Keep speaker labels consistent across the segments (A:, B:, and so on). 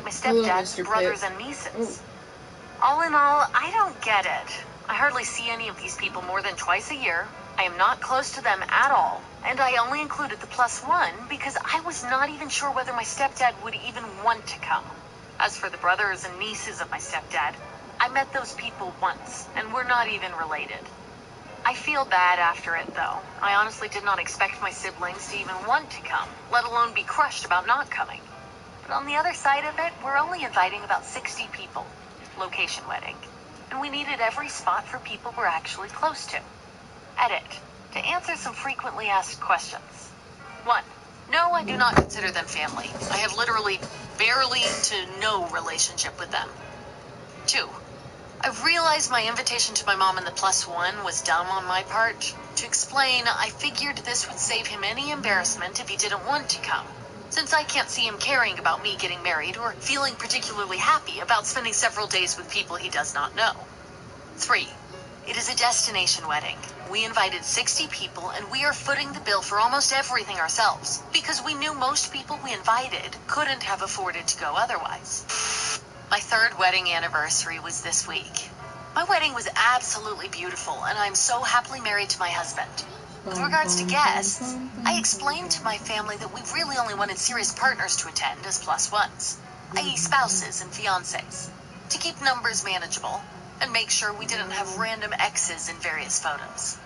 A: my stepdad's brothers and nieces. All in all, I don't get it. I hardly see any of these people more than twice a year. I am not close to them at all, and I only included the +1 because I was not even sure whether my stepdad would even want to come. As for the brothers and nieces of my stepdad, I met those people once, and we're not even related. I feel bad after it, though. I honestly did not expect my siblings to even want to come, let alone be crushed about not coming. But on the other side of it, we're only inviting about 60 people. Location wedding. And we needed every spot for people we're actually close to. Edit. To answer some frequently asked questions. 1. No, I do not consider them family. I have literally barely to no relationship with them. 2. I realized my invitation to my mom and the +1 was dumb on my part. To explain, I figured this would save him any embarrassment if he didn't want to come, since I can't see him caring about me getting married or feeling particularly happy about spending several days with people he does not know. 3. It is a destination wedding. We invited 60 people and we are footing the bill for almost everything ourselves, because we knew most people we invited couldn't have afforded to go otherwise. My 3rd wedding anniversary was this week. My wedding was absolutely beautiful, and I'm so happily married to my husband. With regards to guests, I explained to my family that we really only wanted serious partners to attend as +1s, i.e. spouses and fiancés, to keep numbers manageable and make sure we didn't have random exes in various photos.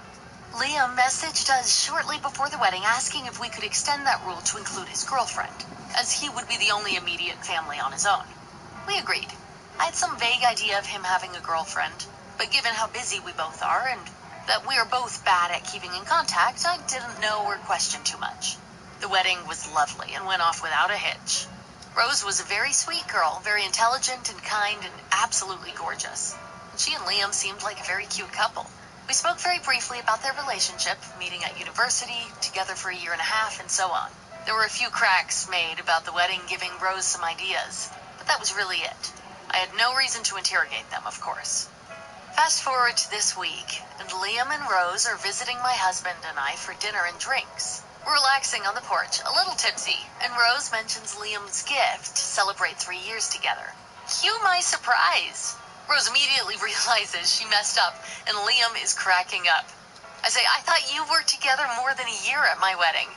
A: Liam messaged us shortly before the wedding asking if we could extend that rule to include his girlfriend, as he would be the only immediate family on his own. We agreed. I had some vague idea of him having a girlfriend, but given how busy we both are and that we are both bad at keeping in contact, I didn't know or question too much. The wedding was lovely and went off without a hitch. Rose was a very sweet girl, very intelligent and kind and absolutely gorgeous. And she and Liam seemed like a very cute couple. We spoke very briefly about their relationship, meeting at university, together for a year and a half, and so on. There were a few cracks made about the wedding giving Rose some ideas, but that was really it. I had no reason to interrogate them, of course. Fast forward to this week, and Liam and Rose are visiting my husband and I for dinner and drinks. We're relaxing on the porch, a little tipsy, and Rose mentions Liam's gift to celebrate 3 years together. Cue my surprise! Rose immediately realizes she messed up, and Liam is cracking up. I say, I thought you were together more than a year at my wedding.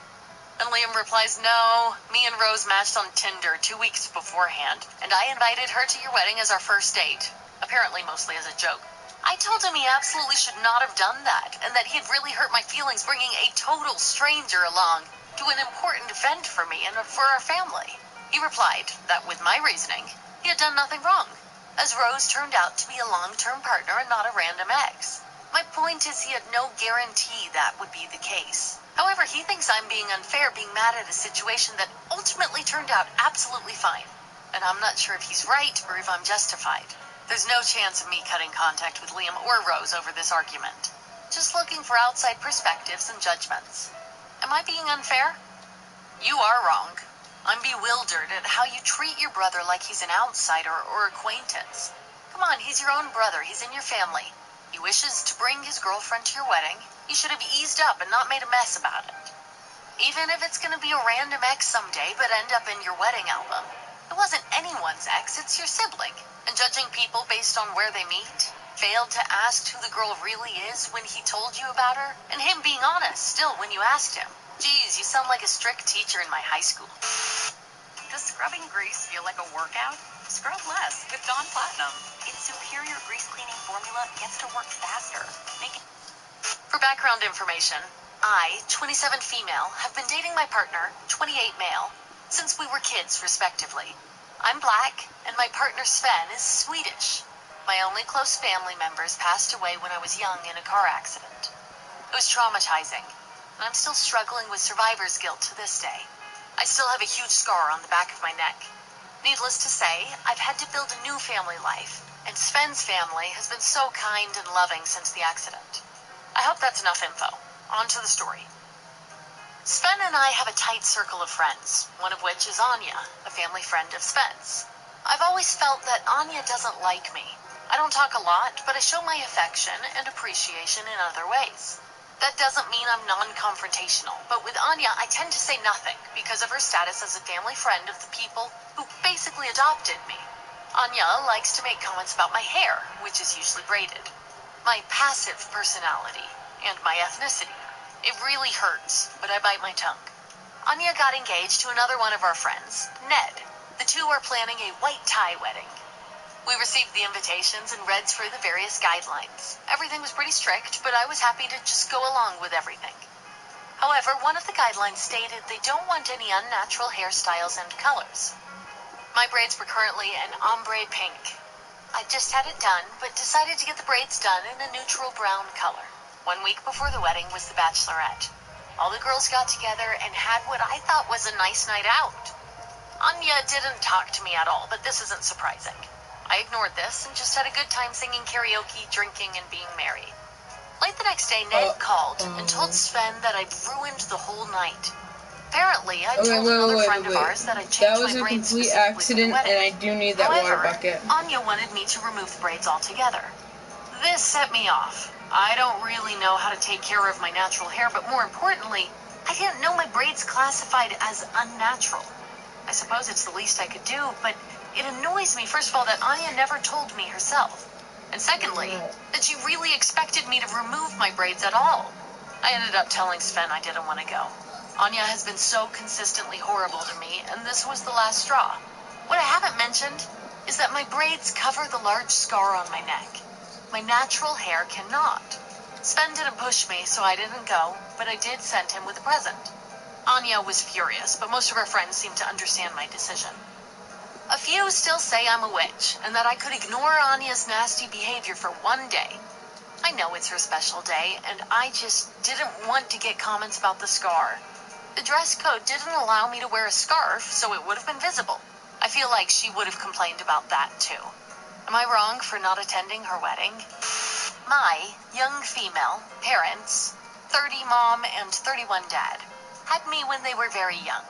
A: And Liam replies, no, me and Rose matched on Tinder 2 weeks beforehand, and I invited her to your wedding as our first date, apparently mostly as a joke. I told him he absolutely should not have done that, and that he had really hurt my feelings bringing a total stranger along to an important event for me and for our family. He replied that with my reasoning, he had done nothing wrong, as Rose turned out to be a long-term partner and not a random ex. My point is he had no guarantee that would be the case. However, he thinks I'm being unfair being mad at a situation that ultimately turned out absolutely fine. And I'm not sure if he's right or if I'm justified. There's no chance of me cutting contact with Liam or Rose over this argument. Just looking for outside perspectives and judgments. Am I being unfair? You are wrong. I'm bewildered at how you treat your brother like he's an outsider or acquaintance. Come on, he's your own brother. He's in your family. He wishes to bring his girlfriend to your wedding. You should have eased up and not made a mess about it. Even if it's going to be a random ex someday but end up in your wedding album. It wasn't anyone's ex, it's your sibling. And judging people based on where they meet, failed to ask who the girl really is when he told you about her, and him being honest still when you asked him. Geez, you sound like a strict teacher in my high school.
B: Does scrubbing grease feel like a workout? Scrub less with Dawn Platinum. Its superior grease cleaning formula gets to work faster.
A: For background information, I, 27 female, have been dating my partner, 28 male, since we were kids, respectively. I'm black, and my partner Sven is Swedish. My only close family members passed away when I was young in a car accident. It was traumatizing, and I'm still struggling with survivor's guilt to this day. I still have a huge scar on the back of my neck. Needless to say, I've had to build a new family life, and Sven's family has been so kind and loving since the accident. I hope that's enough info. On to the story. Sven and I have a tight circle of friends, one of which is Anya, a family friend of Sven's. I've always felt that Anya doesn't like me. I don't talk a lot, but I show my affection and appreciation in other ways. That doesn't mean I'm non-confrontational, but with Anya, I tend to say nothing because of her status as a family friend of the people who basically adopted me. Anya likes to make comments about my hair, which is usually braided, my passive personality, and my ethnicity. It really hurts, but I bite my tongue. Anya got engaged to another one of our friends, Ned. The two are planning a white tie wedding. We received the invitations and read through the various guidelines. Everything was pretty strict, but I was happy to just go along with everything. However, one of the guidelines stated they don't want any unnatural hairstyles and colors. My braids were currently an ombre pink. I just had it done, but decided to get the braids done in a neutral brown color. 1 week before the wedding was the bachelorette. All the girls got together and had what I thought was a nice night out. Anya didn't talk to me at all, but this isn't surprising. I ignored this and just had a good time singing karaoke, drinking, and being merry. Late the next day, Ned called and told Sven that I'd ruined the whole night. Apparently, I told another friend of ours that I'd changed my braids specifically for the wedding. That was a complete accident, and I do need that water bucket. Anya wanted me to remove the braids altogether. This set me off. I don't really know how to take care of my natural hair, but more importantly, I didn't know my braids classified as unnatural. I suppose it's the least I could do, but it annoys me, first of all, that Anya never told me herself. And secondly, that she really expected me to remove my braids at all. I ended up telling Sven I didn't want to go. Anya has been so consistently horrible to me, and this was the last straw. What I haven't mentioned is that my braids cover the large scar on my neck. My natural hair cannot. Sven didn't push me, so I didn't go, but I did send him with a present. Anya was furious, but most of her friends seemed to understand my decision. A few still say I'm a witch, and that I could ignore Anya's nasty behavior for 1 day. I know it's her special day, and I just didn't want to get comments about the scar. The dress code didn't allow me to wear a scarf, so it would have been visible. I feel like she would have complained about that, too. Am I wrong for not attending her wedding? My young female parents, 30 mom and 31 dad, had me when they were very young.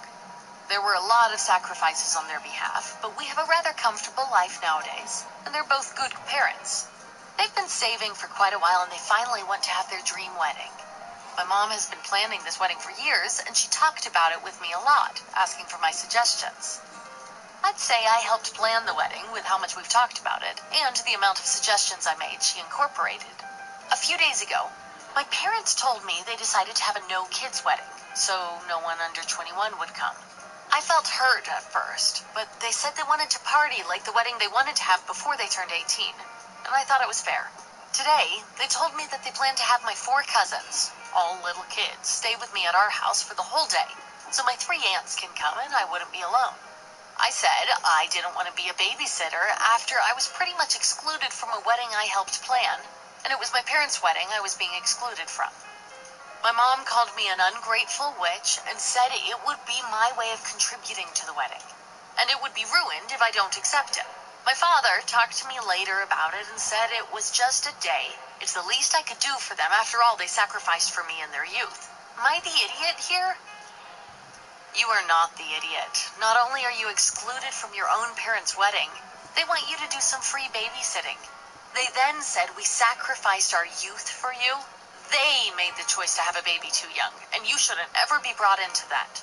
A: There were a lot of sacrifices on their behalf, but we have a rather comfortable life nowadays, and they're both good parents. They've been saving for quite a while, and they finally want to have their dream wedding. My mom has been planning this wedding for years, and she talked about it with me a lot, asking for my suggestions. I'd say I helped plan the wedding with how much we've talked about it, and the amount of suggestions I made she incorporated. A few days ago, my parents told me they decided to have a no-kids wedding, so no one under 21 would come. I felt hurt at first, but they said they wanted to party like the wedding they wanted to have before they turned 18, and I thought it was fair. Today, they told me that they plan to have my 4 cousins, all little kids, stay with me at our house for the whole day, so my 3 aunts can come and I wouldn't be alone. I said I didn't want to be a babysitter after I was pretty much excluded from a wedding I helped plan, and it was my parents' wedding I was being excluded from. My mom called me an ungrateful witch and said it would be my way of contributing to the wedding, and it would be ruined if I don't accept it. My father talked to me later about it and said it was just a day. It's the least I could do for them. After all, they sacrificed for me in their youth. Am I the idiot here? You are not the idiot. Not only are you excluded from your own parents' wedding, they want you to do some free babysitting. They then said we sacrificed our youth for you. They made the choice to have a baby too young, and you shouldn't ever be brought into that.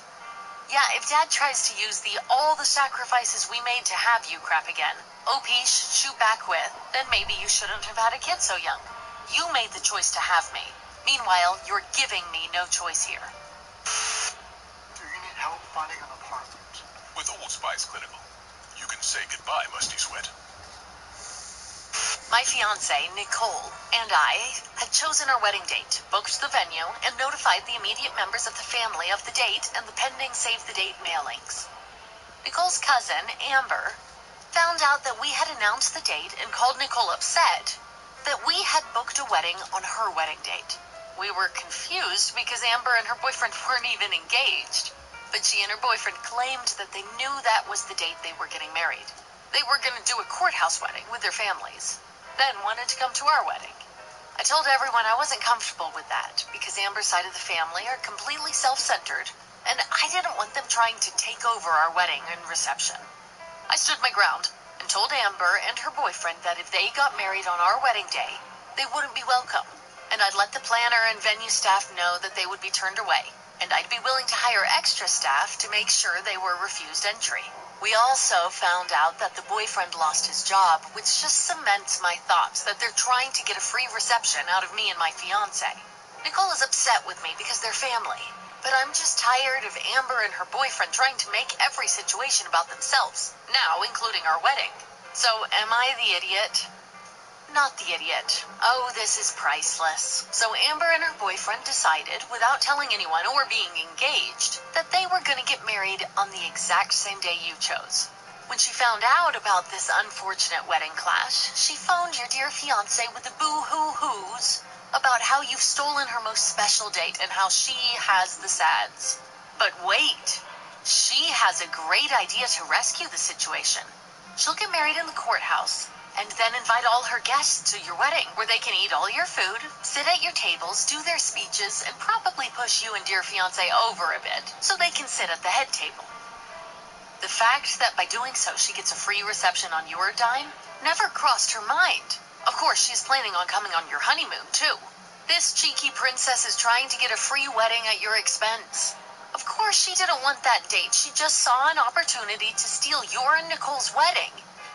A: Yeah, if Dad tries to use the all the sacrifices we made to have you crap again, OP should shoot back with, then maybe you shouldn't have had a kid so young. You made the choice to have me. Meanwhile, you're giving me no choice here.
C: Do you need help finding an apartment?
D: With Old Spice Clinical, you can say goodbye, Musty Sweat.
A: My fiancée, Nicole, and I had chosen our wedding date, booked the venue, and notified the immediate members of the family of the date and the pending save-the-date mailings. Nicole's cousin, Amber, found out that we had announced the date and called Nicole upset that we had booked a wedding on her wedding date. We were confused because Amber and her boyfriend weren't even engaged, but she and her boyfriend claimed that they knew that was the date they were getting married. They were going to do a courthouse wedding with their families, then wanted to come to our wedding. I told everyone I wasn't comfortable with that because Amber's side of the family are completely self-centered, and I didn't want them trying to take over our wedding and reception. I stood my ground and told Amber and her boyfriend that if they got married on our wedding day, they wouldn't be welcome, and I'd let the planner and venue staff know that they would be turned away, and I'd be willing to hire extra staff to make sure they were refused entry. We also found out that the boyfriend lost his job, which just cements my thoughts that they're trying to get a free reception out of me and my fiance. Nicole is upset with me because they're family, but I'm just tired of Amber and her boyfriend trying to make every situation about themselves, now including our wedding. So am I the idiot? Not the idiot. Oh, this is priceless. So Amber and her boyfriend decided, without telling anyone or being engaged, that they were going to get married on the exact same day you chose. When she found out about this unfortunate wedding clash, she phoned your dear fiancé with the boo-hoo-hoos about how you've stolen her most special date and how she has the sads. But wait, she has a great idea to rescue the situation. She'll get married in the courthouse, and then invite all her guests to your wedding, where they can eat all your food, sit at your tables, do their speeches, and probably push you and dear fiancé over a bit, so they can sit at the head table. The fact that by doing so she gets a free reception on your dime never crossed her mind. Of course, she's planning on coming on your honeymoon, too. This cheeky princess is trying to get a free wedding at your expense. Of course she didn't want that date. She just saw an opportunity to steal your and Nicole's wedding.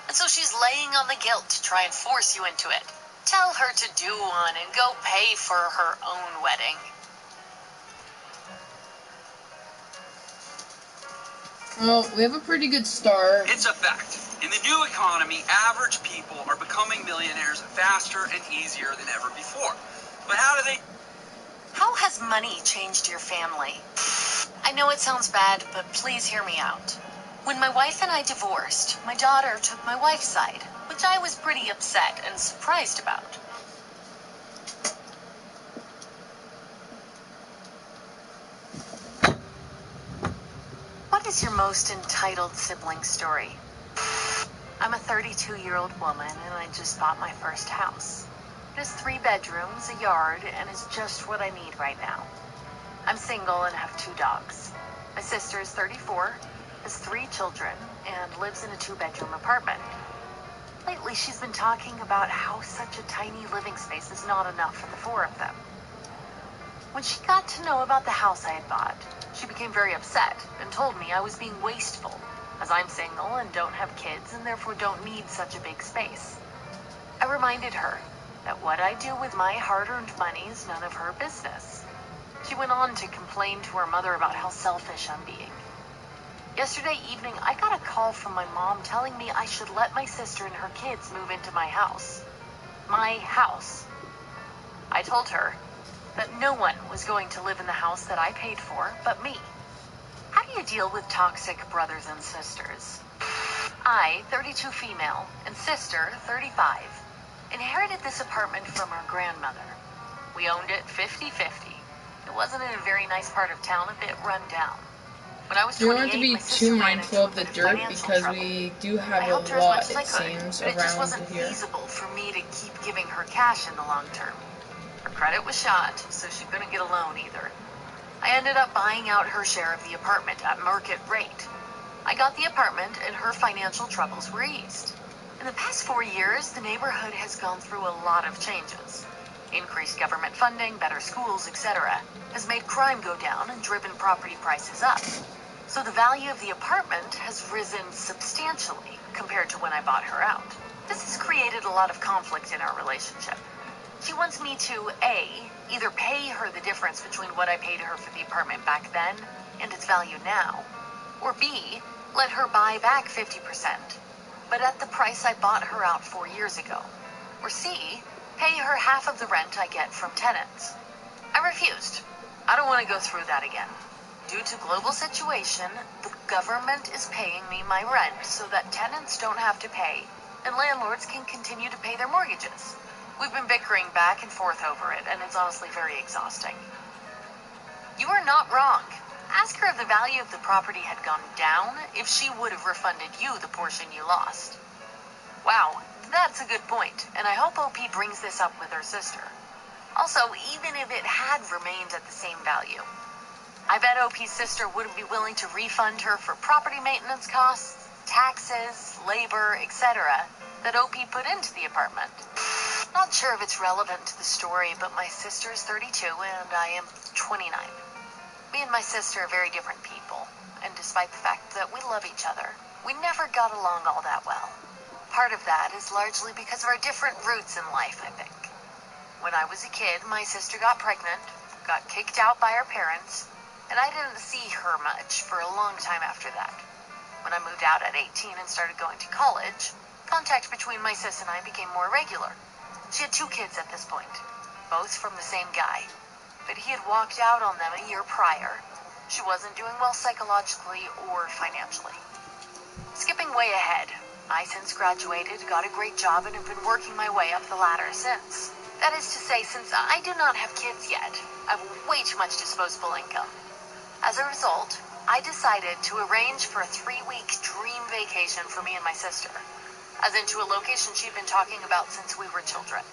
A: And so she's laying on the guilt to try and force you into it. Tell her to do one and go pay for her own wedding.
E: Well, we have a pretty good start.
F: It's a fact. In the new economy, average people are becoming millionaires faster and easier than ever before. But how do they...
A: How has money changed your family? I know it sounds bad, but please hear me out. When my wife and I divorced, my daughter took my wife's side, which I was pretty upset and surprised about. What is your most entitled sibling story? I'm a 32-year-old woman, and I just bought my first house. It has 3 bedrooms, a yard, and is just what I need right now. I'm single and have 2 dogs. My sister is 34, has 3 children, and lives in a 2-bedroom apartment. Lately, she's been talking about how such a tiny living space is not enough for the 4 of them. When she got to know about the house I had bought, she became very upset and told me I was being wasteful, as I'm single and don't have kids and therefore don't need such a big space. I reminded her that what I do with my hard-earned money is none of her business. She went on to complain to her mother about how selfish I'm being. Yesterday evening, I got a call from my mom telling me I should let my sister and her kids move into my house. My house. I told her that no one was going to live in the house that I paid for but me. How do you deal with toxic brothers and sisters? I, 32 female, and sister, 35, inherited this apartment from our grandmother. We owned it 50-50. It wasn't in a very nice part of town, a bit run down. When I was
E: We
A: 28,
E: don't have to be
A: my sister
E: too
A: ran
E: mindful
A: into
E: of the
A: a bit
E: dirt
A: financial
E: because
A: trouble.
E: we do have
A: I
E: a
A: helped her as much
E: lot,
A: as I
E: it
A: could,
E: seems,
A: but it just
E: around
A: wasn't
E: here.
A: feasible for me to keep giving her cash in the long term. Her credit was shot, so she couldn't get a loan either. I ended up buying out her share of the apartment at market rate. I got the apartment and her financial troubles were eased. In the past 4 years, the neighborhood has gone through a lot of changes. Increased government funding, better schools, etc. has made crime go down and driven property prices up. So the value of the apartment has risen substantially compared to when I bought her out. This has created a lot of conflict in our relationship. She wants me to, A, either pay her the difference between what I paid her for the apartment back then and its value now, or B, let her buy back 50%, but at the price I bought her out 4 years ago, or C, pay her half of the rent I get from tenants. I refused. I don't want to go through that again. Due to global situation, the government is paying me my rent so that tenants don't have to pay and landlords can continue to pay their mortgages. We've been bickering back and forth over it, and it's honestly very exhausting. You are not wrong. Ask her if the value of the property had gone down, if she would have refunded you the portion you lost. Wow, that's a good point, and I hope OP brings this up with her sister. Also, even if it had remained at the same value, I bet OP's sister wouldn't be willing to refund her for property maintenance costs, taxes, labor, etc. that OP put into the apartment. Not sure if it's relevant to the story, but my sister is 32 and I am 29. Me and my sister are very different people, and despite the fact that we love each other, we never got along all that well. Part of that is largely because of our different routes in life, I think. When I was a kid, my sister got pregnant, got kicked out by her parents, and I didn't see her much for a long time after that. When I moved out at 18 and started going to college, contact between my sis and I became more regular. She had 2 kids at this point, both from the same guy, but he had walked out on them a year prior. She wasn't doing well psychologically or financially. Skipping way ahead, I since graduated, got a great job, and have been working my way up the ladder since. That is to say, since I do not have kids yet, I have way too much disposable income. As a result, I decided to arrange for a 3-week dream vacation for me and my sister, as into a location she'd been talking about since we were children.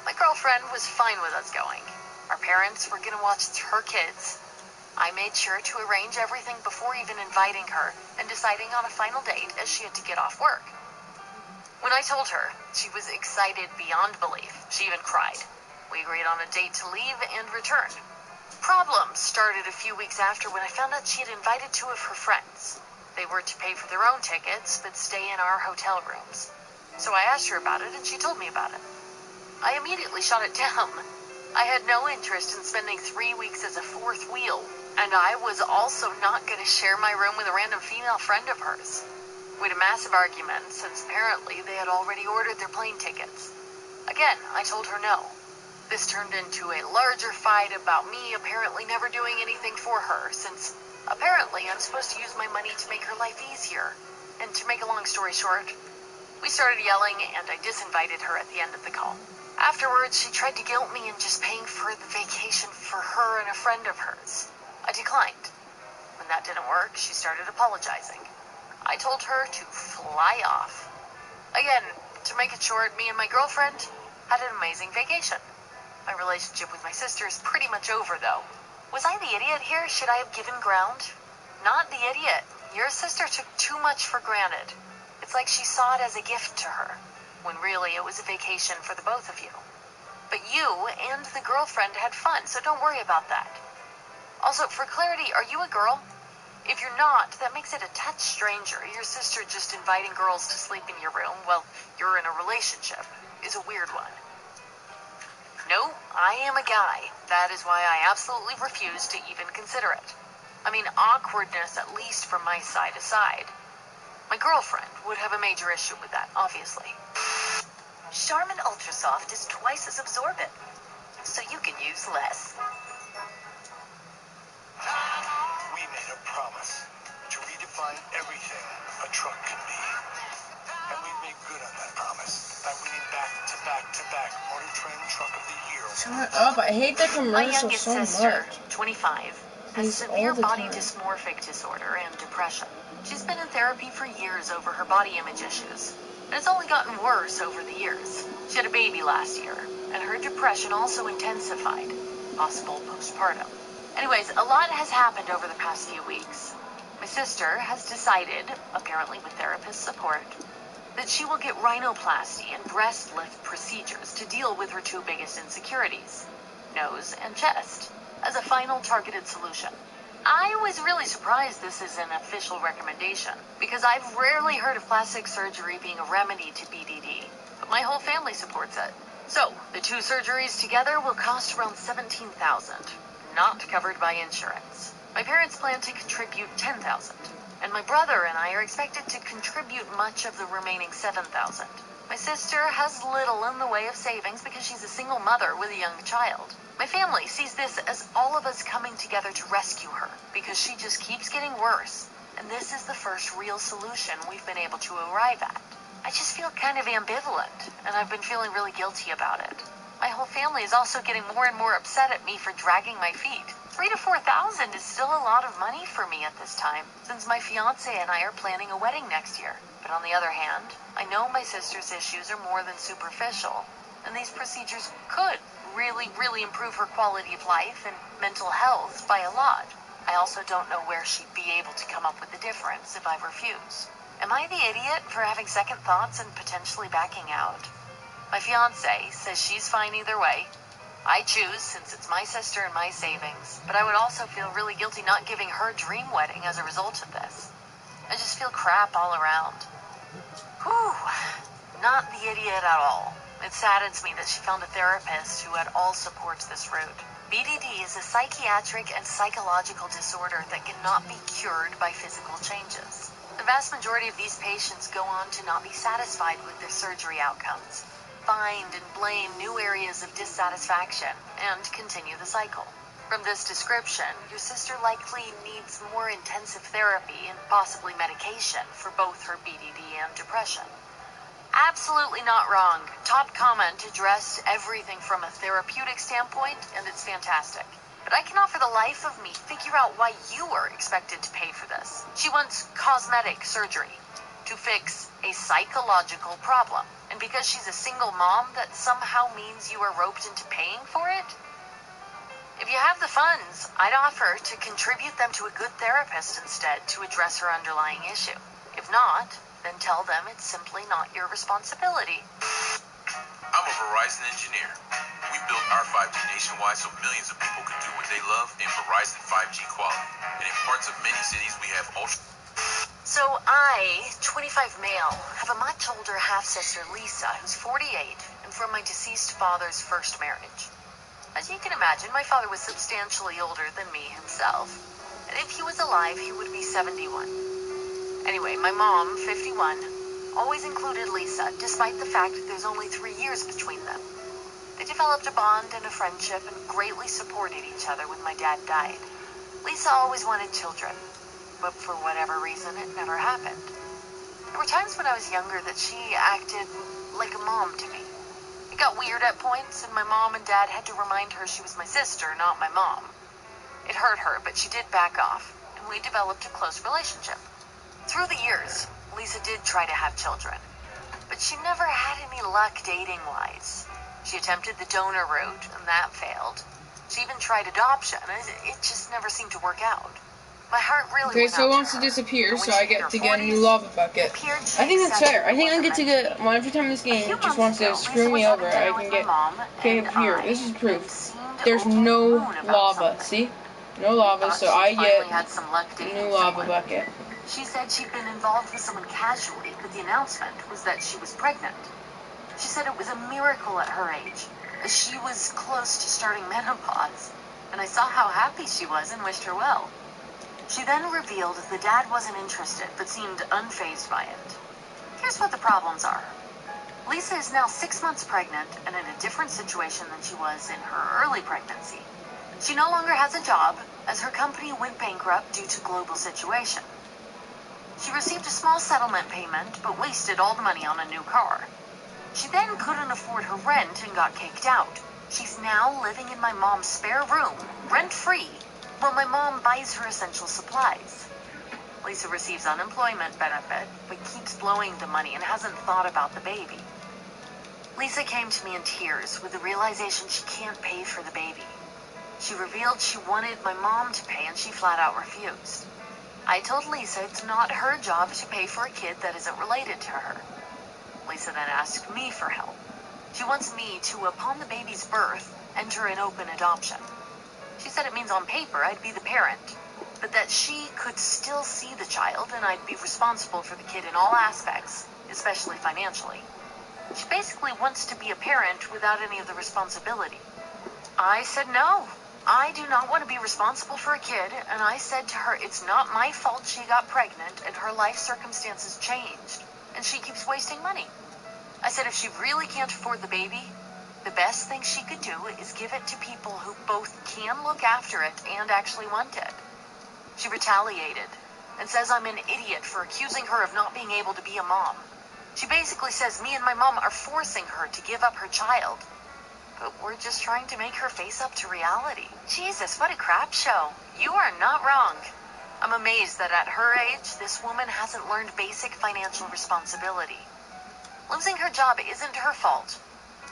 A: My girlfriend was fine with us going. Our parents were gonna watch her kids. I made sure to arrange everything before even inviting her and deciding on a final date as she had to get off work. When I told her, she was excited beyond belief. She even cried. We agreed on a date to leave and return. Problems started a few weeks after when I found out she had invited 2 of her friends. They were to pay for their own tickets, but stay in our hotel rooms. So I asked her about it, and she told me about it. I immediately shot it down. I had no interest in spending 3 weeks as a 4th wheel, and I was also not going to share my room with a random female friend of hers. We had a massive argument, since apparently they had already ordered their plane tickets. Again, I told her no. This turned into a larger fight about me apparently never doing anything for her, since apparently I'm supposed to use my money to make her life easier. And to make a long story short, we started yelling, and I disinvited her at the end of the call. Afterwards, she tried to guilt me in just paying for the vacation for her and a friend of hers. I declined. When that didn't work, she started apologizing. I told her to fly off. Again, to make it short, me and my girlfriend had an amazing vacation. My relationship with my sister is pretty much over, though. Was I the idiot here? Should I have given ground? Not the idiot. Your sister took too much for granted. It's like she saw it as a gift to her, when really it was a vacation for the both of you. But you and the girlfriend had fun, so don't worry about that. Also, for clarity, are you a girl? If you're not, that makes it a touch stranger. Your sister just inviting girls to sleep in your room while you're in a relationship is a weird one. No, I am a guy. That is why I absolutely refuse to even consider it. I mean, awkwardness, at least from my side aside. My girlfriend would have a major issue with that, obviously.
B: Charmin Ultra Soft is twice as absorbent, so you can use less.
C: We made a promise to redefine everything a truck can be. And we made good on that promise by winning back-to-back Motor Trend Truck of the Year.
E: Shut up, I hate the
A: My
E: commercial
A: youngest
E: so
A: sister,
E: much.
A: 25, has
E: These
A: severe
E: all the
A: body
E: time.
A: dysmorphic disorder and depression. She's been in therapy for years over her body image issues, and it's only gotten worse over the years. She had a baby last year, and her depression also intensified, possible postpartum. Anyways, a lot has happened over the past few weeks. My sister has decided, apparently with therapist support, that she will get rhinoplasty and breast lift procedures to deal with her 2 biggest insecurities, nose and chest, as a final targeted solution. I was really surprised this is an official recommendation, because I've rarely heard of plastic surgery being a remedy to BDD, but my whole family supports it. So, the 2 surgeries together will cost around $17,000, not covered by insurance. My parents plan to contribute $10,000, and my brother and I are expected to contribute much of the remaining $7,000. My sister has little in the way of savings because she's a single mother with a young child. My family sees this as all of us coming together to rescue her, because she just keeps getting worse, and this is the first real solution we've been able to arrive at. I just feel kind of ambivalent, and I've been feeling really guilty about it. My whole family is also getting more and more upset at me for dragging my feet. $3,000 to $4,000 is still a lot of money for me at this time, since my fiance and I are planning a wedding next year. But on the other hand, I know my sister's issues are more than superficial, and these procedures could really improve her quality of life and mental health by a lot. I also don't know where she'd be able to come up with the difference if I refuse. Am I the idiot for having second thoughts and potentially backing out? My fiance says she's fine either way. I choose since it's my sister and my savings, but I would also feel really guilty not giving her dream wedding as a result of this. I just feel crap all around. Whew. Not the idiot at all. It saddens me that she found a therapist who at all supports this route. BDD is a psychiatric and psychological disorder that cannot be cured by physical changes. The vast majority of these patients go on to not be satisfied with their surgery outcomes, find and blame new areas of dissatisfaction, and continue the cycle. From this description, your sister likely needs more intensive therapy and possibly medication for both her BDD and depression. Absolutely not wrong. Top comment addressed everything from a therapeutic standpoint, and it's fantastic. But I cannot for the life of me figure out why you are expected to pay for this. She wants cosmetic surgery to fix a psychological problem. And because she's a single mom, that somehow means you are roped into paying for it? If you have the funds, I'd offer to contribute them to a good therapist instead to address her underlying issue. If not, then tell them it's simply not your responsibility.
D: I'm a Verizon engineer. We built our 5G nationwide so millions of people can do what they love in Verizon 5G quality. And in parts of many cities, we have ultra...
A: So I, 25 male, have a much older half-sister, Lisa, who's 48, and from my deceased father's first marriage. As you can imagine, my father was substantially older than me himself, and if he was alive, he would be 71. Anyway, my mom, 51, always included Lisa, despite the fact there's only 3 years between them. They developed a bond and a friendship and greatly supported each other when my dad died. Lisa always wanted children, but for whatever reason, it never happened. There were times when I was younger that she acted like a mom to me. It got weird at points, and my mom and dad had to remind her she was my sister, not my mom. It hurt her, but she did back off, and we developed a close relationship. Through the years, Lisa did try to have children, but she never had any luck dating-wise. She attempted the donor route, and that failed. She even tried adoption, and it just never seemed to work out. My heart really
E: Okay,
A: went
E: so
A: out
E: it wants
A: her,
E: to disappear,
A: but when
E: so
A: she
E: I
A: hit
E: get
A: her
E: to get a new
A: 40s,
E: lava bucket.
A: it appeared she
E: I think that's
A: accepted
E: fair. I think I
A: it
E: get to
A: wasn't meant
E: get,
A: be.
E: well, every time this
A: A
E: game
A: few
E: just
A: months
E: wants to
A: ago,
E: screw
A: Lisa was
E: me
A: having
E: over,
A: dinner
E: I
A: with
E: can
A: my
E: get,
A: mom
E: okay,
A: and
E: up here,
A: I,
E: this is
A: and
E: proof.
A: seemed
E: There's
A: over the
E: no
A: moon about
E: lava,
A: something.
E: see? No lava,
A: Thought
E: so
A: she'd
E: I
A: finally
E: get
A: had some luck
E: a
A: dating
E: new lava
A: someone.
E: bucket.
A: She said she'd been involved with someone casually, but the announcement was that she was pregnant. She said it was a miracle at her age, as she was close to starting menopause, and I saw how happy she was and wished her well. She then revealed the dad wasn't interested, but seemed unfazed by it. Here's what the problems are. Lisa is now 6 months pregnant and in a different situation than she was in her early pregnancy. She no longer has a job, as her company went bankrupt due to global situation. She received a small settlement payment, but wasted all the money on a new car. She then couldn't afford her rent and got kicked out. She's now living in my mom's spare room, rent-free, while my mom buys her essential supplies. Lisa receives unemployment benefit, but keeps blowing the money and hasn't thought about the baby. Lisa came to me in tears with the realization she can't pay for the baby. She revealed she wanted my mom to pay, and she flat out refused. I told Lisa it's not her job to pay for a kid that isn't related to her. Lisa then asked me for help. She wants me to, upon the baby's birth, enter an open adoption. She said it means on paper I'd be the parent, but that she could still see the child and I'd be responsible for the kid in all aspects, especially financially. She basically wants to be a parent without any of the responsibility. I said no. I do not want to be responsible for a kid, and I said to her it's not my fault she got pregnant and her life circumstances changed, and she keeps wasting money. I said if she really can't afford the baby, the best thing she could do is give it to people who both can look after it and actually want it. She retaliated and says I'm an idiot for accusing her of not being able to be a mom. She basically says me and my mom are forcing her to give up her child. But we're just trying to make her face up to reality. Jesus, what a crap show. You are not wrong. I'm amazed that at her age, this woman hasn't learned basic financial responsibility. Losing her job isn't her fault,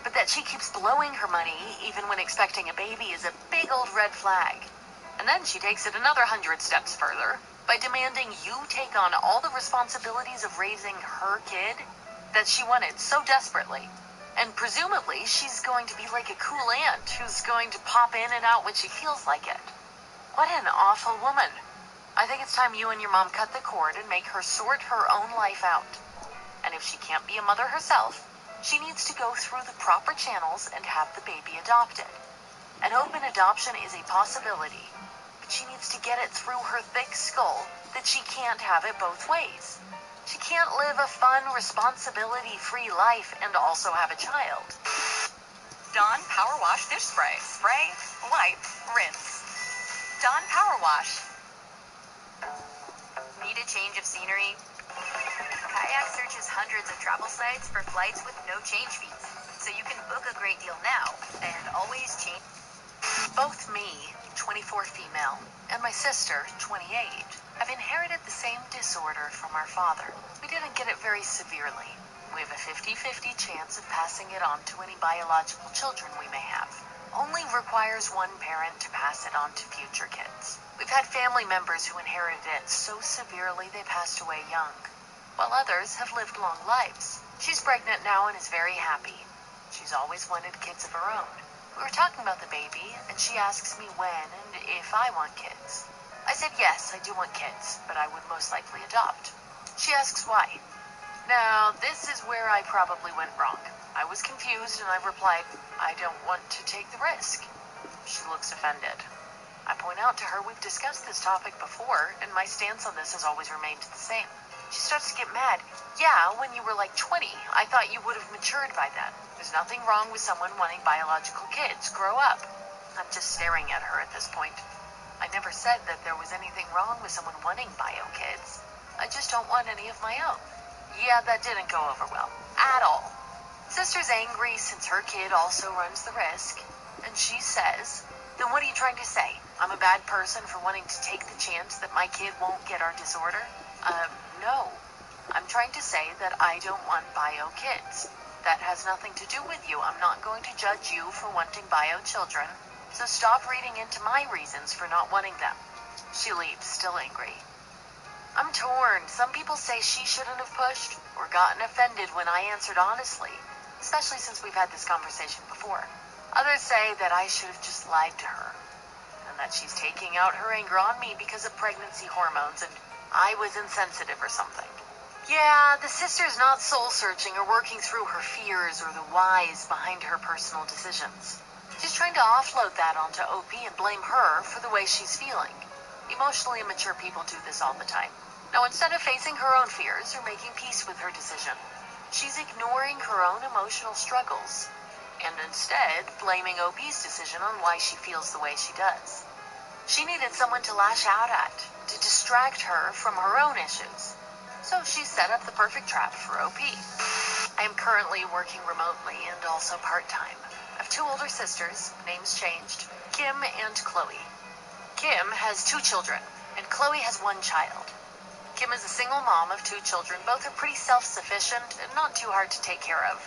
A: but that she keeps blowing her money even when expecting a baby is a big old red flag. And then she takes it another 100 steps further by demanding you take on all the responsibilities of raising her kid that she wanted so desperately. And presumably, she's going to be like a cool aunt who's going to pop in and out when she feels like it. What an awful woman. I think it's time you and your mom cut the cord and make her sort her own life out. And if she can't be a mother herself, she needs to go through the proper channels and have the baby adopted. An open adoption is a possibility, but she needs to get it through her thick skull that she can't have it both ways. She can't live a fun, responsibility-free life and also have a child.
B: Dawn Power Wash Dish Spray. Spray, wipe, rinse. Dawn Power Wash. Need a change of scenery? Kayak searches hundreds of travel sites for flights with no change fees, so you can book a great deal now and always change.
A: Both me, 24 female, and my sister, 28, have inherited the same disorder from our father. We didn't get it very severely. We have a 50-50 chance of passing it on to any biological children we may have. Only requires one parent to pass it on to future kids. We've had family members who inherited it so severely they passed away young, while others have lived long lives. She's pregnant now and is very happy. She's always wanted kids of her own. We were talking about the baby, and she asks me when and if I want kids. I said yes, I do want kids, but I would most likely adopt. She asks why. Now, this is where I probably went wrong. I was confused, and I replied, I don't want to take the risk. She looks offended. I point out to her we've discussed this topic before, and my stance on this has always remained the same. She starts to get mad. Yeah, when you were like 20, I thought you would have matured by then. There's nothing wrong with someone wanting biological kids. Grow up. I'm just staring at her at this point. I never said that there was anything wrong with someone wanting bio kids. I just don't want any of my own. Yeah, that didn't go over well. At all. Sister's angry since her kid also runs the risk. And she says, then what are you trying to say? I'm a bad person for wanting to take the chance that my kid won't get our disorder? No. I'm trying to say that I don't want bio kids. That has nothing to do with you. I'm not going to judge you for wanting bio children, so stop reading into my reasons for not wanting them. She leaves, still angry. I'm torn. Some people say she shouldn't have pushed or gotten offended when I answered honestly, especially since we've had this conversation before. Others say that I should have just lied to her, and that she's taking out her anger on me because of pregnancy hormones and I was insensitive or something. Yeah, the sister's not soul-searching or working through her fears or the whys behind her personal decisions. She's trying to offload that onto OP and blame her for the way she's feeling. Emotionally immature people do this all the time. Now, instead of facing her own fears or making peace with her decision, she's ignoring her own emotional struggles and instead blaming OP's decision on why she feels the way she does. She needed someone to lash out at, to distract her from her own issues. So she set up the perfect trap for OP. I am currently working remotely and also part-time. I have two older sisters, names changed, Kim and Chloe. Kim has 2 children, and Chloe has 1 child. Kim is a single mom of 2 children. Both are pretty self-sufficient and not too hard to take care of.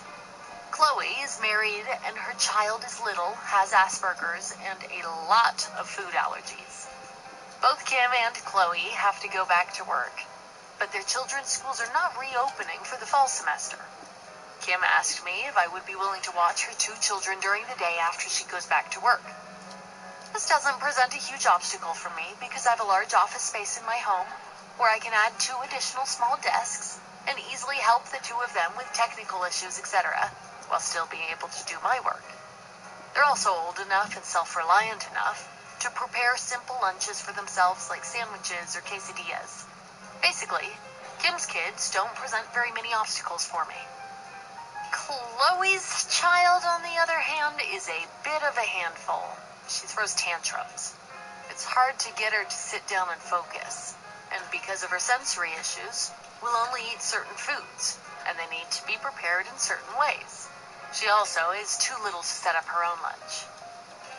A: Chloe is married and her child is little, has Asperger's, and a lot of food allergies. Both Kim and Chloe have to go back to work, but their children's schools are not reopening for the fall semester. Kim asked me if I would be willing to watch her 2 children during the day after she goes back to work. This doesn't present a huge obstacle for me because I have a large office space in my home where I can add 2 additional small desks and easily help the 2 of them with technical issues, etc., while still being able to do my work. They're also old enough and self-reliant enough to prepare simple lunches for themselves like sandwiches or quesadillas. Basically, Kim's kids don't present very many obstacles for me. Chloe's child, on the other hand, is a bit of a handful. She throws tantrums. It's hard to get her to sit down and focus, and because of her sensory issues, will only eat certain foods, and they need to be prepared in certain ways. She also is too little to set up her own lunch.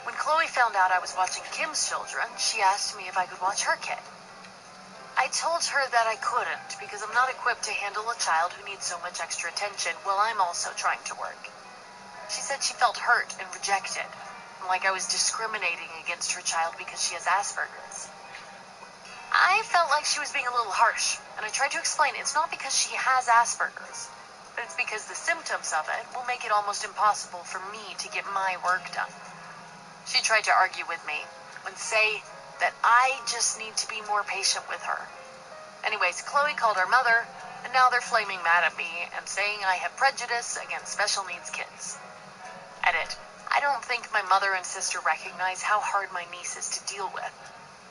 A: When Chloe found out I was watching Kim's children, she asked me if I could watch her kid. I told her that I couldn't because I'm not equipped to handle a child who needs so much extra attention while I'm also trying to work. She said she felt hurt and rejected, like I was discriminating against her child because she has Asperger's. I felt like she was being a little harsh, and I tried to explain it's not because she has Asperger's, but it's because the symptoms of it will make it almost impossible for me to get my work done. She tried to argue with me and say that I just need to be more patient with her. Anyways, Chloe called our mother, and now they're flaming mad at me and saying I have prejudice against special needs kids. Edit. I don't think my mother and sister recognize how hard my niece is to deal with,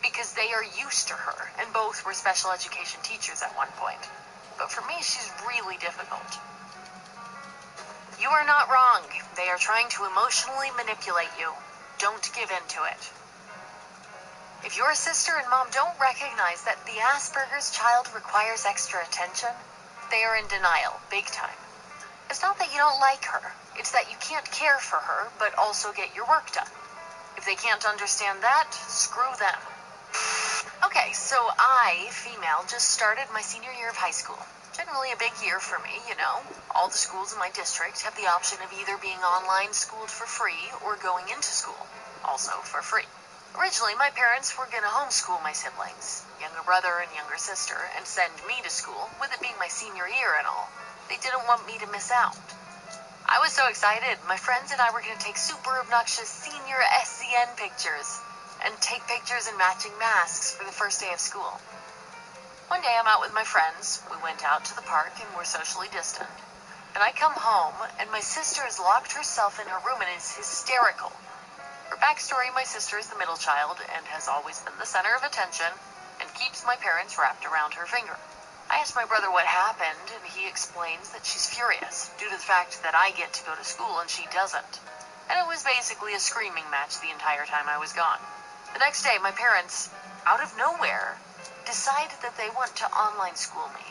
A: because they are used to her, and both were special education teachers at one point. But for me, she's really difficult. You are not wrong. They are trying to emotionally manipulate you. Don't give in to it. If your sister and mom don't recognize that the Asperger's child requires extra attention, they are in denial, big time. It's not that you don't like her. It's that you can't care for her, but also get your work done. If they can't understand that, screw them. Okay, so I, female, just started my senior year of high school. Generally a big year for me, you know. All the schools in my district have the option of either being online schooled for free or going into school, also for free. Originally, my parents were going to homeschool my siblings, younger brother and younger sister, and send me to school, with it being my senior year and all. They didn't want me to miss out. I was so excited. My friends and I were going to take super obnoxious senior SCN pictures and take pictures in matching masks for the first day of school. One day I'm out with my friends. We went out to the park and we're socially distant. And I come home and my sister has locked herself in her room and is hysterical. For backstory, my sister is the middle child and has always been the center of attention and keeps my parents wrapped around her finger. I asked my brother what happened, and he explains that she's furious due to the fact that I get to go to school and she doesn't. And it was basically a screaming match the entire time I was gone. The next day, my parents, out of nowhere, decided that they want to online school me.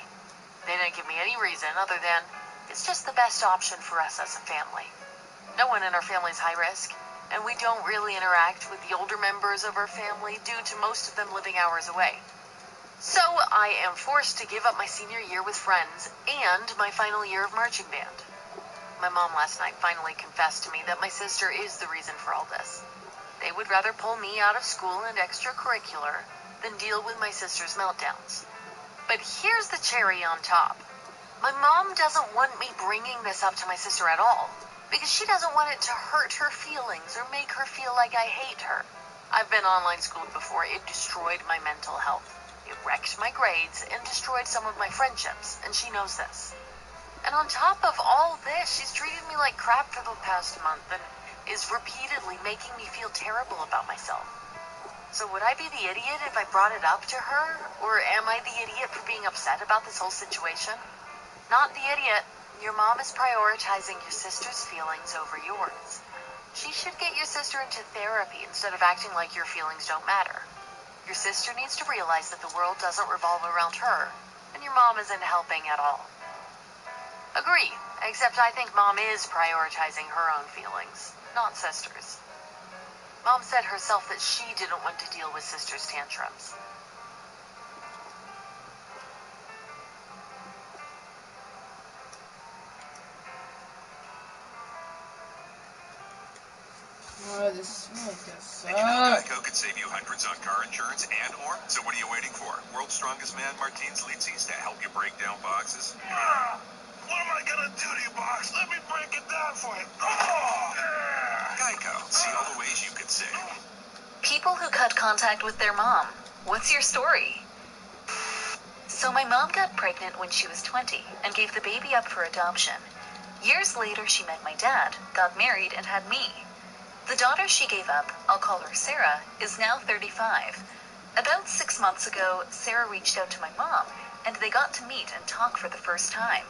A: They didn't give me any reason other than, it's just the best option for us as a family. No one in our family is high risk, and we don't really interact with the older members of our family due to most of them living hours away. So I am forced to give up my senior year with friends and my final year of marching band. My mom last night finally confessed to me that my sister is the reason for all this. They would rather pull me out of school and extracurricular than deal with my sister's meltdowns. But here's the cherry on top. My mom doesn't want me bringing this up to my sister at all, because she doesn't want it to hurt her feelings or make her feel like I hate her. I've been online schooled before. It destroyed my mental health. It wrecked my grades and destroyed some of my friendships, and she knows this. And on top of all this, she's treated me like crap for the past month and is repeatedly making me feel terrible about myself. So would I be the idiot if I brought it up to her? Or am I the idiot for being upset about this whole situation? Not the idiot. Your mom is prioritizing your sister's feelings over yours. She should get your sister into therapy instead of acting like your feelings don't matter. Your sister needs to realize that the world doesn't revolve around her, and your mom isn't helping at all. Agree, except I think mom is prioritizing her own feelings, not sister's. Mom said herself that she didn't want to deal with sister's tantrums.
E: Oh, this is gonna suck.
G: Did you know Geico could save you hundreds on car insurance and more? So what are you waiting for? World's strongest man, Martins Litzis, to help you break down boxes.
C: What am I gonna do to you, Box? Let me break it down for you. Oh, yeah.
G: Geico. See all the ways you could save.
B: People who cut contact with their mom. What's your story? So my mom got pregnant when she was 20 and gave the baby up for adoption. Years later, she met my dad, got married, and had me. The daughter she gave up, I'll call her Sarah, is now 35. About 6 months ago, Sarah reached out to my mom, and they got to meet and talk for the first time.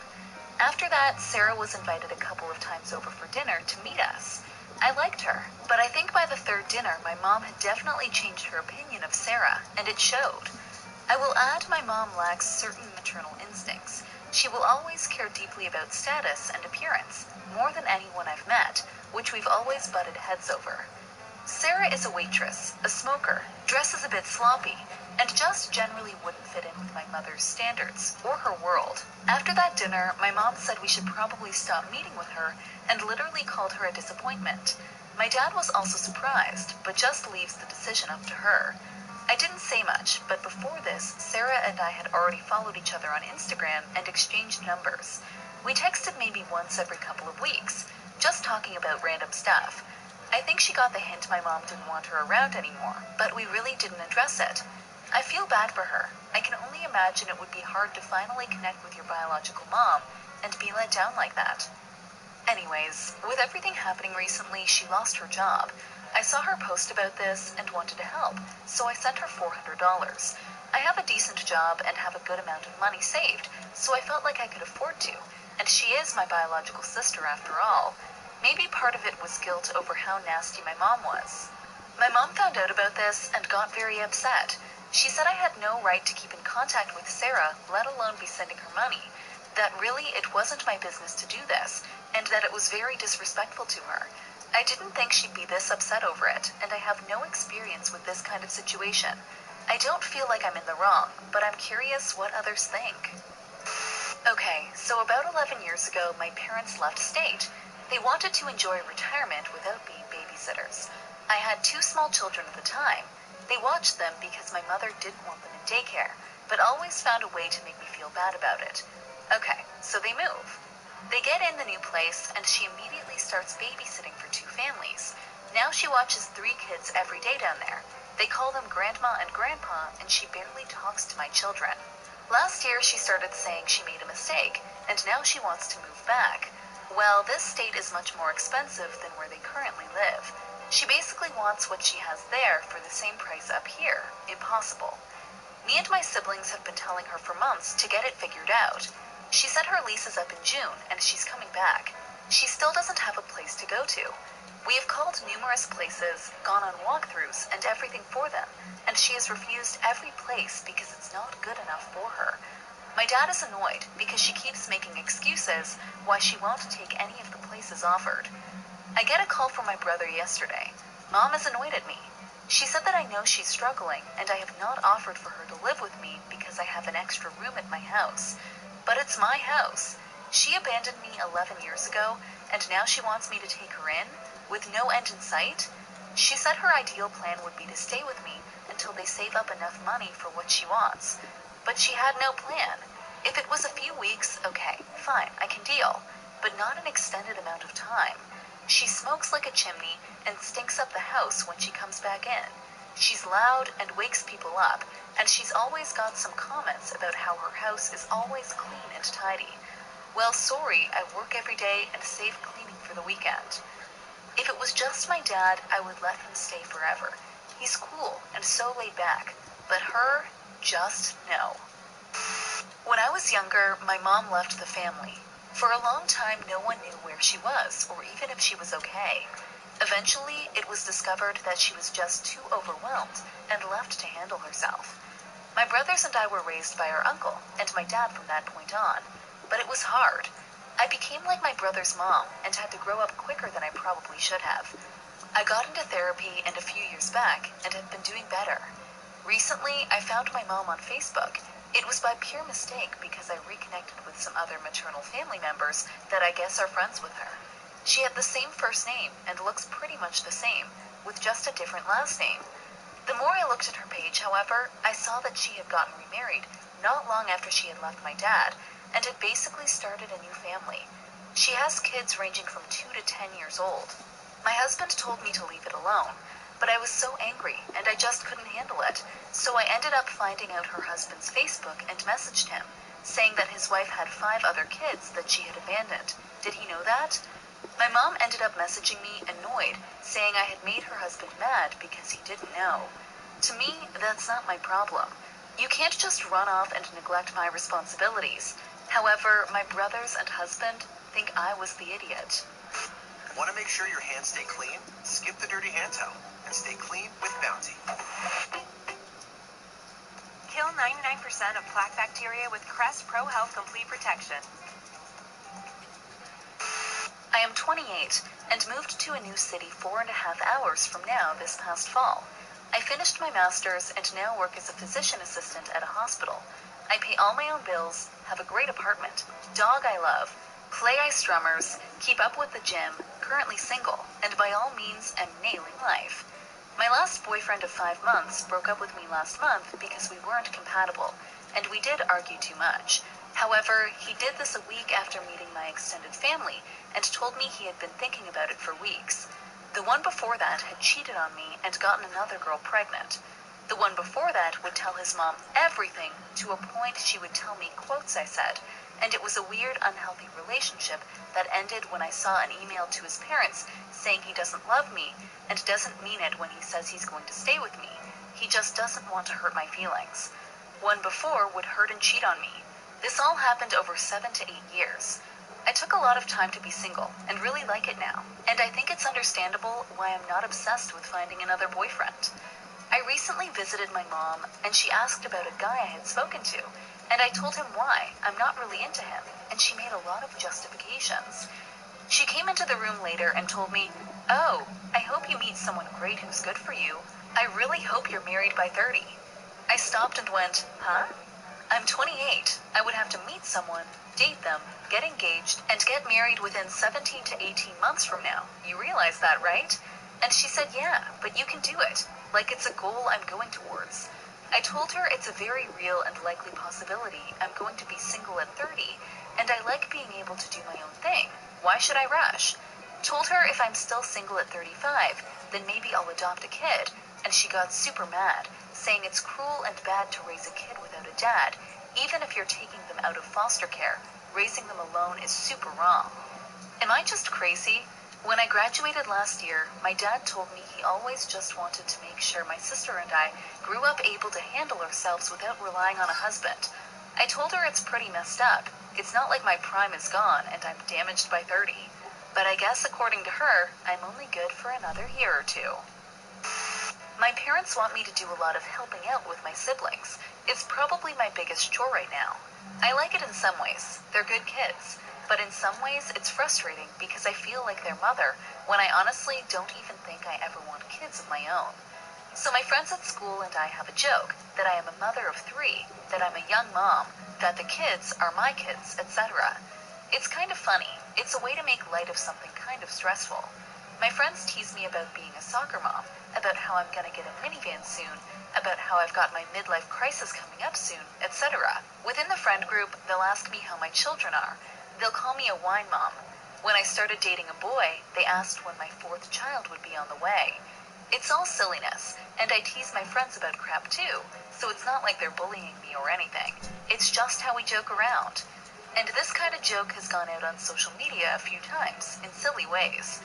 B: After that, Sarah was invited a couple of times over for dinner to meet us. I liked her, but I think by the third dinner, my mom had definitely changed her opinion of Sarah, and it showed. I will add my mom lacks certain maternal instincts. She will always care deeply about status and appearance, more than anyone I've met, which we've always butted heads over. Sarah is a waitress, a smoker, dresses a bit sloppy, and just generally wouldn't fit in with my mother's standards, or her world. After that dinner, my mom said we should probably stop meeting with her, and literally called her a disappointment. My dad was also surprised, but just leaves the decision up to her. I didn't say much, but before this, Sarah and I had already followed each other on Instagram and exchanged numbers. We texted maybe once every couple of weeks, just talking about random stuff. I think she got the hint my mom didn't want her around anymore, but we really didn't address it. I feel bad for her. I can only imagine it would be hard to finally connect with your biological mom and be let down like that. Anyways, with everything happening recently, she lost her job. I saw her post about this and wanted to help, so I sent her $400. I have a decent job and have a good amount of money saved, so I felt like I could afford to, and she is my biological sister after all. Maybe part of it was guilt over how nasty my mom was. My mom found out about this and got very upset. She said I had no right to keep in contact with Sarah, let alone be sending her money, that really it wasn't my business to do this, and that it was very disrespectful to her. I didn't think she'd be this upset over it, and I have no experience with this kind of situation. I don't feel like I'm in the wrong, but I'm curious what others think. Okay, so about 11 years ago, my parents left state. They wanted to enjoy retirement without being babysitters. I had 2 small children at the time. They watched them because my mother didn't want them in daycare, but always found a way to make me feel bad about it. Okay, so they move. They get in the new place, and she immediately starts babysitting for 2 families. Now she watches 3 kids every day down there. They call them Grandma and Grandpa, and she barely talks to my children. Last year, she started saying she made a mistake, and now she wants to move back. Well, this state is much more expensive than where they currently live. She basically wants what she has there for the same price up here. Impossible. Me and my siblings have been telling her for months to get it figured out. She said her lease is up in June, and she's coming back. She still doesn't have a place to go to. We have called numerous places, gone on walkthroughs, and everything for them, and she has refused every place because it's not good enough for her. My dad is annoyed because she keeps making excuses why she won't take any of the places offered. I get a call from my brother yesterday. Mom is annoyed at me. She said that I know she's struggling, and I have not offered for her to live with me because I have an extra room at my house. But it's my house. She abandoned me 11 years ago, and now she wants me to take her in, with no end in sight? She said her ideal plan would be to stay with me until they save up enough money for what she wants. But she had no plan. If it was a few weeks, okay, fine, I can deal, but not an extended amount of time. She smokes like a chimney and stinks up the house when she comes back in. She's loud and wakes people up, and she's always got some comments about how her house is always clean and tidy. Well, sorry, I work every day and save cleaning for the weekend. If it was just my dad, I would let him stay forever. He's cool and so laid back, but her, just no. When I was younger, my mom left the family. For a long time, no one knew where she was, or even if she was okay. Eventually, it was discovered that she was just too overwhelmed and left to handle herself. My brothers and I were raised by our uncle, and my dad from that point on. But it was hard. I became like my brother's mom, and had to grow up quicker than I probably should have. I got into therapy and a few years back, and have been doing better. Recently, I found my mom on Facebook. It was by pure mistake because I reconnected with some other maternal family members that I guess are friends with her. She had the same first name and looks pretty much the same, with just a different last name. The more I looked at her page, however, I saw that she had gotten remarried not long after she had left my dad, and had basically started a new family. She has kids ranging from 2 to 10 years old. My husband told me to leave it alone, but I was so angry and I just couldn't handle it, so I ended up finding out her husband's Facebook and messaged him, saying that his wife had 5 other kids that she had abandoned. Did he know that? My mom ended up messaging me annoyed, saying I had made her husband mad because he didn't know. To me, that's not my problem. You can't just run off and neglect my responsibilities. However, my brothers and husband think I was the idiot.
H: Want to make sure your hands stay clean? Skip the dirty hand towel and stay clean with Bounty.
I: Kill 99% of plaque bacteria with Crest Pro Health Complete Protection.
B: I am 28 and moved to a new city 4.5 hours from now this past fall. I finished my master's and now work as a physician assistant at a hospital. I pay all my own bills, have a great apartment, dog I love, play ice drummers, keep up with the gym, currently single, and by all means am nailing life. My last boyfriend of 5 months broke up with me last month because we weren't compatible, and we did argue too much. However, he did this a week after meeting my extended family and told me he had been thinking about it for weeks. The one before that had cheated on me and gotten another girl pregnant. The one before that would tell his mom everything, to a point she would tell me quotes I said, and it was a weird, unhealthy relationship that ended when I saw an email to his parents saying he doesn't love me and doesn't mean it when he says he's going to stay with me. He just doesn't want to hurt my feelings. One before would hurt and cheat on me. This all happened over 7 to 8 years. I took a lot of time to be single and really like it now, and I think it's understandable why I'm not obsessed with finding another boyfriend. I recently visited my mom, and she asked about a guy I had spoken to, and I told him why I'm not really into him, and she made a lot of justifications. She came into the room later and told me, "Oh, I hope you meet someone great who's good for you. I really hope you're married by 30. I stopped and went, "Huh? I'm 28. I would have to meet someone, date them, get engaged, and get married within 17 to 18 months from now. You realize that, right?" And she said, "Yeah, but you can do it. Like it's a goal I'm going towards." I told her it's a very real and likely possibility I'm going to be single at 30, and I like being able to do my own thing. Why should I rush? Told her if I'm still single at 35, then maybe I'll adopt a kid, and she got super mad, saying it's cruel and bad to raise a kid without a dad. Even if you're taking them out of foster care, raising them alone is super wrong. Am I just crazy? When I graduated last year, my dad told me he always just wanted to make sure my sister and I grew up able to handle ourselves without relying on a husband. I told her it's pretty messed up. It's not like my prime is gone and I'm damaged by 30. But I guess according to her, I'm only good for another year or two. My parents want me to do a lot of helping out with my siblings. It's probably my biggest chore right now. I like it in some ways. They're good kids. But in some ways, it's frustrating because I feel like their mother when I honestly don't even think I ever want kids of my own. So my friends at school and I have a joke that I am a mother of 3, that I'm a young mom, that the kids are my kids, etc. It's kind of funny. It's a way to make light of something kind of stressful. My friends tease me about being a soccer mom, about how I'm gonna get a minivan soon, about how I've got my midlife crisis coming up soon, etc. Within the friend group, they'll ask me how my children are. They'll call me a wine mom. When I started dating a boy, they asked when my 4th child would be on the way. It's all silliness, and I tease my friends about crap too, so it's not like they're bullying me or anything. It's just how we joke around. And this kind of joke has gone out on social media a few times, in silly ways.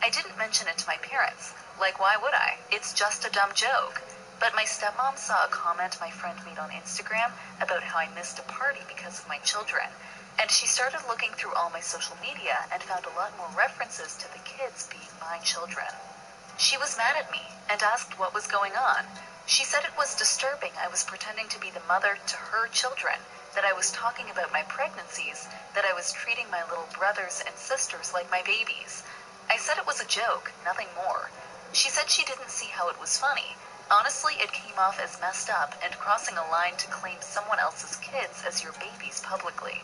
B: I didn't mention it to my parents. Like, why would I? It's just a dumb joke. But my stepmom saw a comment my friend made on Instagram about how I missed a party because of my children. And she started looking through all my social media and found a lot more references to the kids being my children. She was mad at me and asked what was going on. She said it was disturbing I was pretending to be the mother to her children, that I was talking about my pregnancies, that I was treating my little brothers and sisters like my babies. I said it was a joke, nothing more. She said she didn't see how it was funny. Honestly, it came off as messed up and crossing a line to claim someone else's kids as your babies publicly.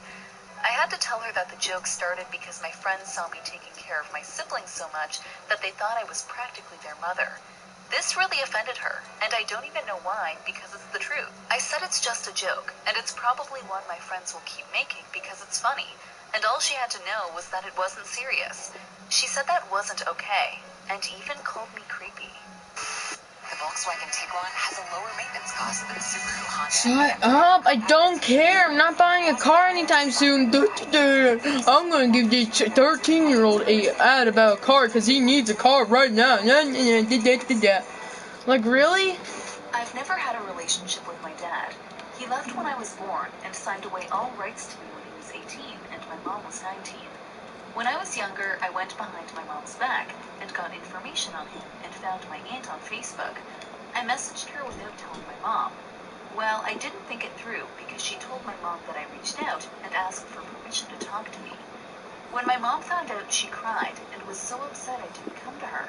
B: I had to tell her that the joke started because my friends saw me taking care of my siblings so much that they thought I was practically their mother. This really offended her, and I don't even know why, because it's the truth. I said it's just a joke, and it's probably one my friends will keep making because it's funny, and all she had to know was that it wasn't serious. She said that wasn't okay, and even called me creepy.
J: The Volkswagen Tiguan has a lower maintenance cost than Subaru, Honda.
E: Shut up! I don't care. I'm not buying a car anytime soon. I'm gonna give this 13-year-old a ad about a car because he needs a car right now. Like, really?
B: I've never had a relationship with my dad. He left when I was born and signed away all rights to me when he was 18 and my mom was 19. When I was younger, I went behind my mom's back and got information on him and found my aunt on Facebook. I messaged her without telling my mom. Well, I didn't think it through because she told my mom that I reached out and asked for permission to talk to me. When my mom found out, she cried and was so upset I didn't come to her.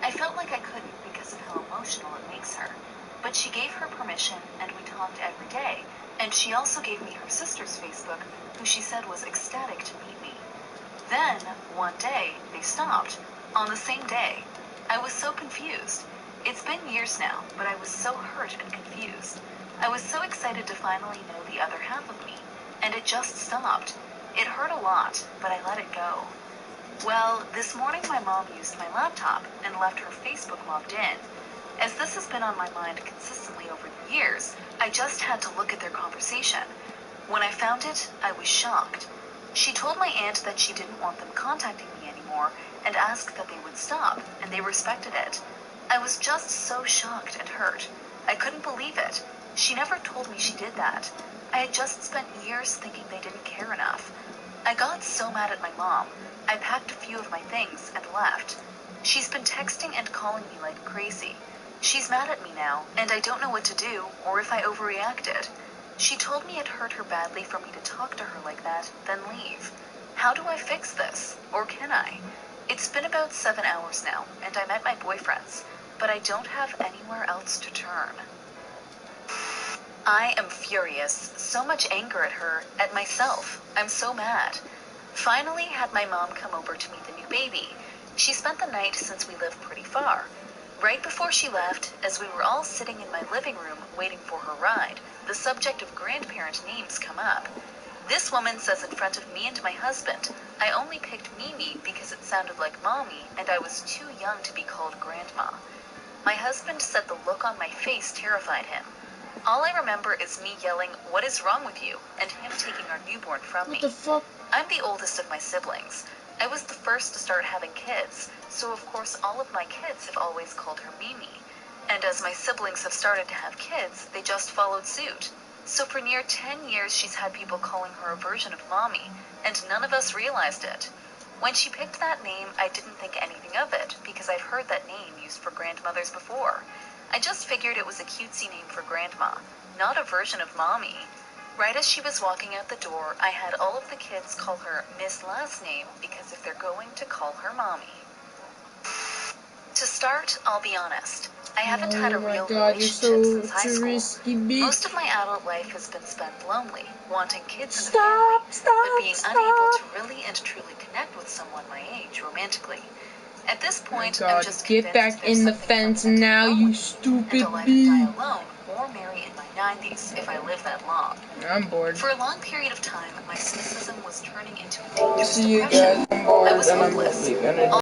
B: I felt like I couldn't because of how emotional it makes her. But she gave her permission and we talked every day, and she also gave me her sister's Facebook, who she said was ecstatic to meet me. Then, one day, they stopped. On the same day. I was so confused. It's been years now, but I was so hurt and confused. I was so excited to finally know the other half of me, and it just stopped. It hurt a lot, but I let it go. Well, this morning my mom used my laptop and left her Facebook logged in. As this has been on my mind consistently over the years, I just had to look at their conversation. When I found it, I was shocked. She told my aunt that she didn't want them contacting me anymore and asked that they would stop, and they respected it. I was just so shocked and hurt. I couldn't believe it. She never told me she did that. I had just spent years thinking they didn't care enough. I got so mad at my mom. I packed a few of my things and left. She's been texting and calling me like crazy. She's mad at me now, and I don't know what to do or if I overreacted. She told me it hurt her badly for me to talk to her like that, then leave. How do I fix this? Or can I? It's been about 7 hours now, and I'm at my boyfriend's, but I don't have anywhere else to turn. I am furious, so much anger at her, at myself. I'm so mad. Finally had my mom come over to meet the new baby. She spent the night since we live pretty far. Right before she left, as we were all sitting in my living room waiting for her ride, the subject of grandparent names come up. This woman says in front of me and my husband, I only picked Mimi because it sounded like mommy and I was too young to be called grandma. My husband said the look on my face terrified him. All I remember is me yelling, "What is wrong with you?" and him taking our newborn from me.
E: What the fuck?
B: I'm the oldest of my siblings. I was the first to start having kids, so of course all of my kids have always called her Mimi. And as my siblings have started to have kids, they just followed suit. So for near 10 years she's had people calling her a version of mommy, and none of us realized it. When she picked that name, I didn't think anything of it, because I've heard that name used for grandmothers before. I just figured it was a cutesy name for grandma, not a version of mommy. Right as she was walking out the door, I had all of the kids call her Miss Last Name because if they're going to call her mommy. To start, I'll be honest. I haven't had a real relationship since high school.
E: Risky, bitch.
B: Most of my adult life has been spent lonely, wanting kids and a family, but being unable to really and truly connect with someone my age romantically. At this point, I'm just
E: get back in the fence now, you stupid
B: and I'll either
E: bitch.
B: die alone or marry in my 90s if I live that long.
E: I'm bored.
B: For a long period of time, my cynicism was turning into a dangerous
E: See you
B: depression.
E: guys. I'm bored
B: I was
E: and I'm
B: hopeless.
E: probably gonna